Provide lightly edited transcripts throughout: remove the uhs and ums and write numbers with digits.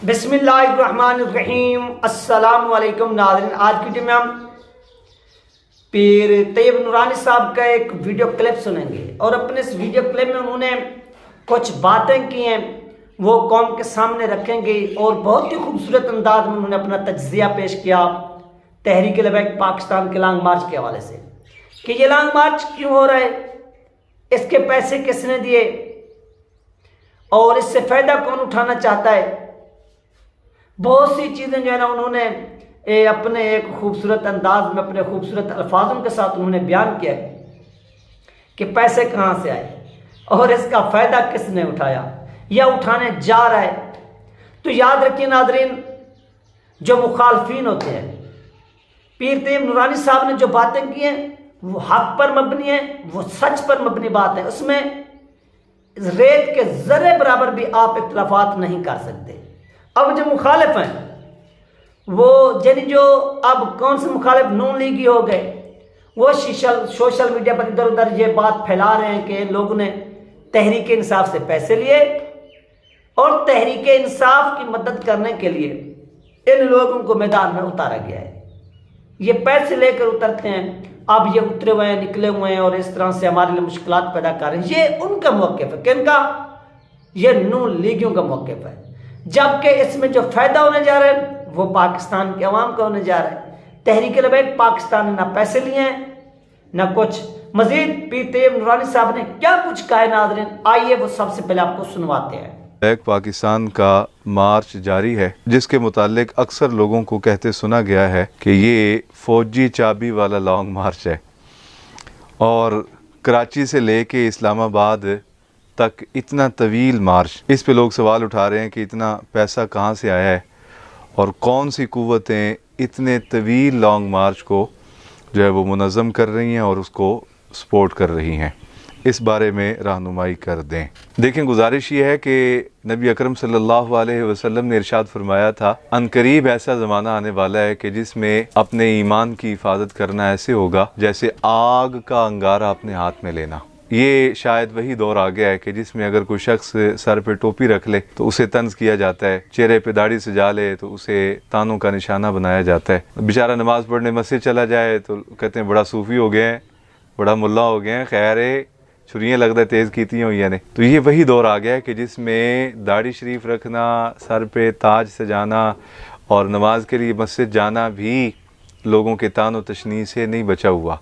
बिस्मिल्लाहिर्रहमानिर्रहीम। अस्सलाम वालेकुम नाज़रीन। आज की वीडियो में हम पीर तैयब नूरानी साहब का एक वीडियो क्लिप सुनेंगे और अपने इस वीडियो क्लिप में उन्होंने कुछ बातें की हैं वो कौम के सामने रखेंगे और बहुत ही खूबसूरत अंदाज में उन्होंने अपना तज्ज़िया पेश किया तहरीक लबैक पाकिस्तान के लॉन्ग मार्च के हवाले से कि ये लॉन्ग मार्च क्यों हो रहा है, इसके पैसे किसने दिए और इससे फ़ायदा कौन उठाना चाहता है। बहुत सी चीज़ें जो है ना उन्होंने अपने एक खूबसूरत अंदाज में अपने खूबसूरत अल्फाजों के साथ उन्होंने बयान किया कि पैसे कहाँ से आए और इसका फ़ायदा किसने उठाया या उठाने जा रहा है। तो याद रखिए नाज़रीन, जो मुखालफीन होते हैं, पीर तैयब नूरानी साहब ने जो बातें की हैं वो हक पर मबनी है, वो सच पर मबनी बात है। उसमें रेत के ज़र्रे बराबर भी आप इख्तिलाफात नहीं कर सकते। अब जो मुखालिफ हैं वो यानी जो अब कौन से मुखालिफ नून लीगी हो गए, वो सोशल मीडिया पर इधर उधर ये बात फैला रहे हैं कि लोगों ने तहरीक इंसाफ से पैसे लिए और तहरीक इंसाफ की मदद करने के लिए इन लोगों को मैदान में उतारा गया है। ये पैसे लेकर उतरते हैं, अब ये उतरे हुए हैं, निकले हुए हैं और इस तरह से हमारे लिए मुश्किलात पैदा कर रहे हैं। ये उनका मौक़िफ़ है, किनका? ये नून लीगियों का मौक़िफ़ है। जबकि इसमें जो फ़ायदा होने जा रहा है वो पाकिस्तान के अवाम का होने जा रहा है। तहरीक लबैक पाकिस्तान ने ना पैसे लिए हैं ना कुछ। मजीद पीर तैयब नूरानी साहब ने क्या कुछ कहा है नाज़रीन, आइए वो सबसे पहले आपको सुनवाते हैं। पाकिस्तान का मार्च जारी है जिसके मुतालिक अक्सर लोगों को कहते सुना गया है कि ये फ़ौजी चाबी वाला लॉन्ग मार्च है और कराची से लेके इस्लामाबाद तक इतना तवील मार्च। इस पे लोग सवाल उठा रहे हैं कि इतना पैसा कहाँ से आया है और कौन सी कुव्वतें इतने तवील लॉन्ग मार्च को जो है वो मुनज़्ज़म कर रही हैं और उसको सपोर्ट कर रही हैं। इस बारे में रहनुमाई कर दें। देखें, गुजारिश ये है कि नबी अकरम सल्लल्लाहु अलैहि वसल्लम ने इरशाद फरमाया था, अनकरीब ऐसा ज़माना आने वाला है कि जिसमें अपने ईमान की हिफाजत करना ऐसे होगा जैसे आग का अंगारा अपने हाथ में लेना। ये शायद वही दौर आ गया है कि जिसमें अगर कोई शख्स सर पे टोपी रख ले तो उसे तंज किया जाता है, चेहरे पे दाढ़ी सजा ले तो उसे तानों का निशाना बनाया जाता है। बेचारा नमाज पढ़ने मस्जिद चला जाए तो कहते हैं बड़ा सूफ़ी हो गए हैं, बड़ा मुल्ला हो गए हैं, खैर छुरियाँ लगता है तेज़ कीती हुई ने। तो ये वही दौर आ गया है कि जिसमें दाढ़ी शरीफ रखना, सर पे ताज सजाना और नमाज के लिए मस्जिद जाना भी लोगों के तान और तशनी से नहीं बचा हुआ।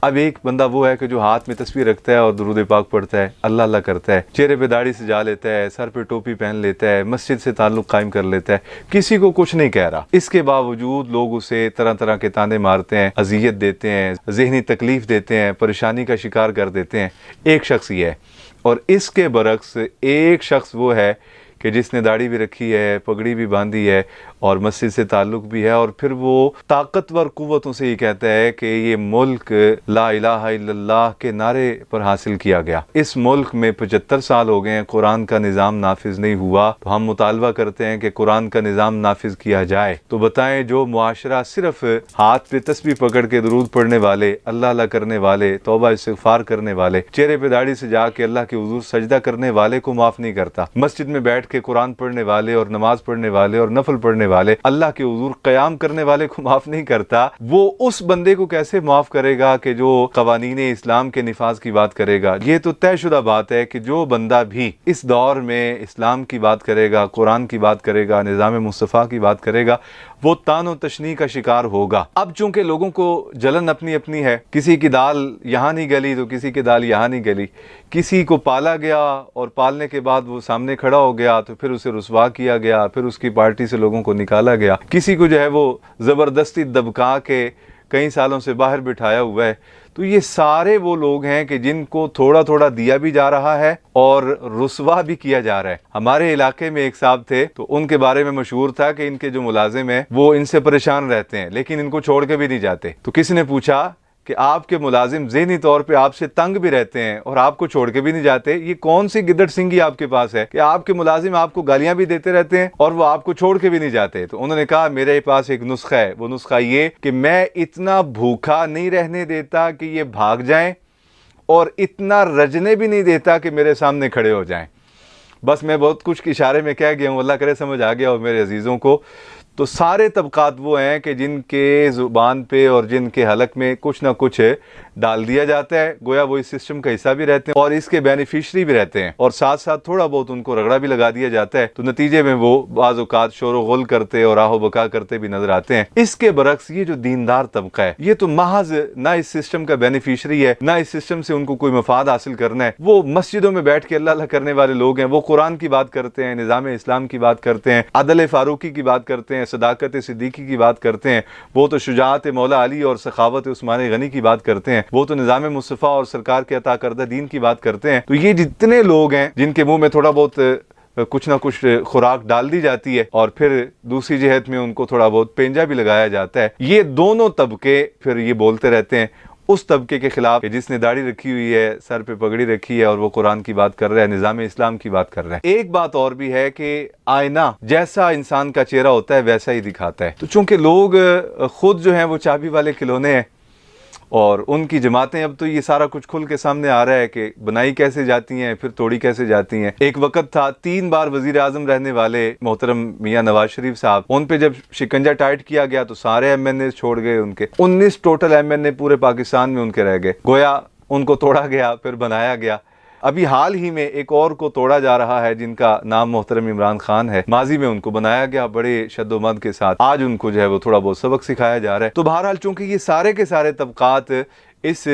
अब एक बंदा वो है कि जो हाथ में तस्वीर रखता है और दुरूद पाक पढ़ता है, अल्लाह अल्लाह करता है, चेहरे पे दाढ़ी सजा लेता है, सर पे टोपी पहन लेता है, मस्जिद से ताल्लुक़ कायम कर लेता है, किसी को कुछ नहीं कह रहा। इसके बावजूद लोग उसे तरह तरह के ताने मारते हैं, अजियत देते हैं, ज़हनी तकलीफ़ देते हैं, परेशानी का शिकार कर देते हैं। एक शख्स ही है और इसके बरक्स एक शख्स वो है कि जिसने दाढ़ी भी रखी है, पगड़ी भी बांधी है और मस्जिद से ताल्लुक़ भी है और फिर वो ताकतवर कुव्वतों से ये कहता है कि ये मुल्क ला इलाहा इल्लल्लाह के नारे पर हासिल किया गया। इस मुल्क में 75 साल हो गए हैं कुरान का निज़ाम नाफिज नहीं हुआ, तो हम मुतालबा करते हैं कि कुरान का निज़ाम नाफिज किया जाए। तो बताएं, जो मुआशरा सिर्फ हाथ पे तस्बीह पकड़ के दुरूद पढ़ने वाले, अल्लाह अल्लाह करने वाले, तौबा इस्तिग़फ़ार करने वाले, चेहरे पे दाढ़ी से जाके अल्लाह के हुज़ूर सजदा करने वाले को माफ़ नहीं करता, मस्जिद में बैठ के कुरान पढ़ने वाले और नमाज पढ़ने वाले और नफल पढ़ने वाले, अल्लाह के हुजूर क़याम करने वाले को माफ़ नहीं करता, वो उस बंदे को कैसे माफ़ करेगा कि जो क़वानीन इस्लाम के निफाज की बात करेगा। ये तो तयशुदा बात है कि जो बंदा भी इस दौर में इस्लाम की बात करेगा, कुरान की बात करेगा, निज़ाम मुस्तफ़ा की बात करेगा, वो तानो तशनी का शिकार होगा। अब चूंकि लोगों को जलन अपनी अपनी है, किसी की दाल यहाँ नहीं गली तो किसी की दाल यहाँ नहीं गली, किसी को पाला गया और पालने के बाद वो सामने खड़ा हो गया तो फिर उसे रुसवा किया गया, फिर उसकी पार्टी से लोगों को निकाला गया, किसी को जो है वो ज़बरदस्ती दबका के कई सालों से बाहर बिठाया हुआ है। तो ये सारे वो लोग हैं कि जिनको थोड़ा थोड़ा दिया भी जा रहा है और रुसवा भी किया जा रहा है। हमारे इलाके में एक साहब थे तो उनके बारे में मशहूर था कि इनके जो मुलाजिम हैं वो इनसे परेशान रहते हैं लेकिन इनको छोड़ के भी नहीं जाते। तो किसी ने पूछा कि आपके मुलाजिम ज़हनी तौर पे आपसे तंग भी रहते हैं और आपको छोड़ के भी नहीं जाते, ये कौन सी गिद्दड़ सिंगी आपके पास है कि आपके मुलाजिम आपको गालियां भी देते रहते हैं और वो आपको छोड़ के भी नहीं जाते। तो उन्होंने कहा मेरे पास एक नुस्खा है, वो नुस्खा ये कि मैं इतना भूखा नहीं रहने देता कि ये भाग जाएं और इतना रजने भी नहीं देता कि मेरे सामने खड़े हो जाएं। बस मैं बहुत कुछ इशारे में कह गया हूँ, अल्लाह करे समझ आ गया हो मेरे अजीज़ों को। तो सारे तबकात वो हैं कि जिनके ज़ुबान पे और जिनके हलक में कुछ ना कुछ डाल दिया जाता है, गोया वो इस सिस्टम का हिस्सा भी रहते हैं और इसके बेनिफिशरी भी रहते हैं, और साथ साथ थोड़ा बहुत उनको रगड़ा भी लगा दिया जाता है, तो नतीजे में वो बाज़ औक़ात शोर गुल करते और आहो बका करते भी नजर आते हैं। इसके बरक्स ये जो दीनदार तबका है, ये तो महज ना इस सिस्टम का बेनिफिशरी है, ना इस सिस्टम से उनको कोई मफाद हासिल करना है। वो मस्जिदों में बैठ के अल्लाह करने वाले लोग हैं, वो कुरान की बात करते हैं, निज़ाम इस्लाम की बात करते हैं, अदल फारूकी की बात करते हैं, सदाकत सिद्दीकी की बात करते हैं, वो तो शुजाअत मौला अली और सखावत उस्मान गनी की बात करते हैं, वो तो निज़ाम मुस्तफ़ा और सरकार के अता करदा दीन की बात करते हैं। तो ये जितने लोग हैं जिनके मुंह में थोड़ा बहुत कुछ ना कुछ खुराक डाल दी जाती है और फिर दूसरी जहत में उनको थोड़ा बहुत पेंजा भी लगाया जाता है, ये दोनों तबके फिर ये बोलते रहते हैं उस तबके के खिलाफ जिसने दाढ़ी रखी हुई है, सर पे पगड़ी रखी है और वो कुरान की बात कर रहा है, निज़ाम इस्लाम की बात कर रहा है। एक बात और भी है कि आईना जैसा इंसान का चेहरा होता है वैसा ही दिखाता है। तो चूंकि लोग खुद जो हैं वो चाबी वाले खिलौने हैं और उनकी जमातें, अब तो ये सारा कुछ खुल के सामने आ रहा है कि बनाई कैसे जाती हैं फिर तोड़ी कैसे जाती हैं। एक वक्त था 3 बार वजीर आजम रहने वाले मोहतरम मियाँ नवाज शरीफ साहब, उन पे जब शिकंजा टाइट किया गया तो सारे MNA छोड़ गए उनके, 19 टोटल MNA पूरे पाकिस्तान में उनके रह गए, गोया उनको तोड़ा गया फिर बनाया गया। अभी हाल ही में एक और को तोड़ा जा रहा है जिनका नाम मोहतरम इमरान खान है, माजी में उनको बनाया गया बड़े शद्दोमद के साथ, आज उनको जो है वो थोड़ा बहुत सबक सिखाया जा रहा है। तो बहरहाल चूंकि ये सारे के सारे तबकात इस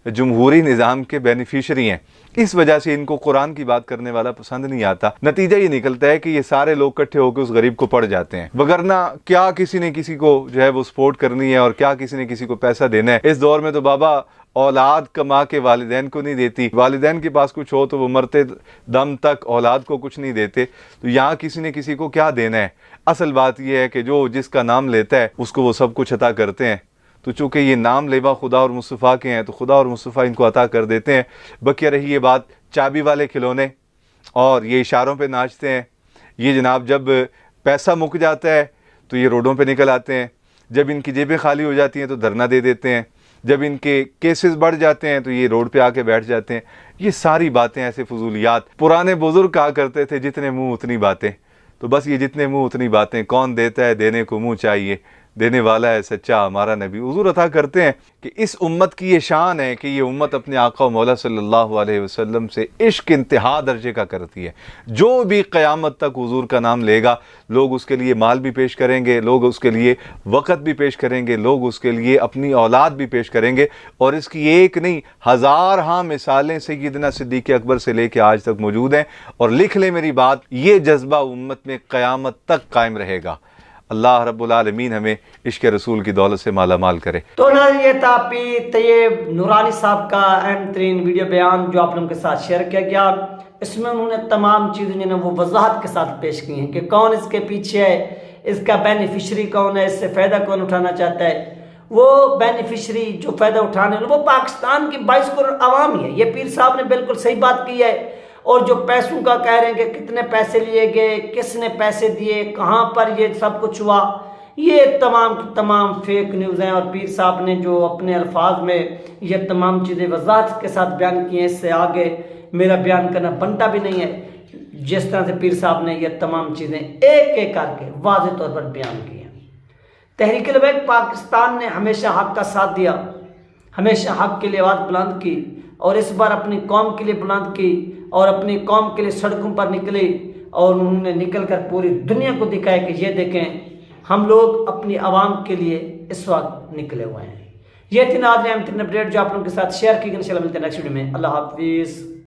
जमहूरी निज़ाम के बेनिफिशरी हैं, इस वजह से इनको कुरान की बात करने वाला पसंद नहीं आता। नतीजा ये निकलता है कि ये सारे लोग इकट्ठे होकर उस गरीब को पड़ जाते हैं, वगरना क्या किसी ने किसी को जो है वो सपोर्ट करनी है और क्या किसी ने किसी को पैसा देना है। इस दौर में तो बाबा औलाद कमा के वालिदैन को नहीं देती, वालिदैन के पास कुछ हो तो वो मरते दम तक औलाद को कुछ नहीं देते, तो यहाँ किसी ने किसी को क्या देना है। असल बात यह है कि जो जिसका नाम लेता है उसको वो सब कुछ अता करते हैं। तो चूँकि ये नाम लेवा खुदा और मुस्तफ़ा के हैं तो खुदा और मुस्तफ़ा इनको अता कर देते हैं। बकिया रही ये बात चाबी वाले खिलौने और ये इशारों पे नाचते हैं, ये जनाब जब पैसा मुक जाता है तो ये रोडों पे निकल आते हैं, जब इनकी जेबें खाली हो जाती हैं तो धरना दे देते हैं, जब इनके केसेस बढ़ जाते हैं तो ये रोड पे आके बैठ जाते हैं। ये सारी बातें ऐसे फजूलियात, पुराने बुजुर्ग कहा करते थे जितने मुँह उतनी बातें, तो बस ये जितने मुँह उतनी बातें, कौन देता है देने को मुँह चाहिए, देने वाला है सच्चा हमारा नबी। हुजूर अता करते हैं कि इस उम्मत की ये शान है कि ये उम्मत अपने आका व मौला सल्लल्लाहु अलैहि वसल्लम से इश्क इंतहा दर्जे का करती है। जो भी क़यामत तक हुजूर का नाम लेगा, लोग उसके लिए माल भी पेश करेंगे, लोग उसके लिए वक़्त भी पेश करेंगे, लोग उसके लिए अपनी औलाद भी पेश करेंगे। और इसकी एक नहीं 1000 हाँ मिसालें सैयदना सिद्दीक़ अकबर से लेकर आज तक मौजूद हैं। और लिख ले मेरी बात, ये जज्बा उम्मत में क़यामत तक कायम रहेगा। अल्लाह रब्बुल आलमीन हमें इश्क रसूल की दौलत से माला माल करे। तो ना ये था पीर तैयब नूरानी साहब का अहम तरीन वीडियो बयान जो आप लोगों के साथ शेयर किया गया। इसमें उन्होंने तमाम चीज़ें जो वो वजाहत के साथ पेश की हैं कि कौन इसके पीछे है, इसका बेनिफिशरी कौन है, इससे फ़ायदा कौन उठाना चाहता है। वो बेनिफिशरी जो फ़ायदा उठाने वो पाकिस्तान की 22 करोड़ आवाम ही है। ये पीर साहब ने बिल्कुल सही बात की है। और जो पैसों का कह रहे हैं कि कितने पैसे लिए गए, किसने पैसे दिए, कहाँ पर ये सब कुछ हुआ, ये तमाम फेक न्यूज़ हैं। और पीर साहब ने जो अपने अल्फाज में ये तमाम चीज़ें वजाहत के साथ बयान की हैं, इससे आगे मेरा बयान करना बनता भी नहीं है। जिस तरह से पीर साहब ने ये तमाम चीज़ें एक एक करके वाज़ेह तौर पर बयान की हैं। तहरीक लबैक पाकिस्तान ने हमेशा हक़ का साथ दिया, हमेशा हक़ के लिए आवाज़ बुलंद की और इस बार अपनी कौम के लिए बुलंद की और अपनी कौम के लिए सड़कों पर निकले और उन्होंने निकल कर पूरी दुनिया को दिखाया कि ये देखें हम लोग अपनी आवाम के लिए इस वक्त निकले हुए हैं। ये थी नाज़रीन अपडेट जो आप लोगों के साथ शेयर की गई। इंशाल्लाह मिलते हैं नेक्स्ट वीडियो में। अल्लाह हाफिज़।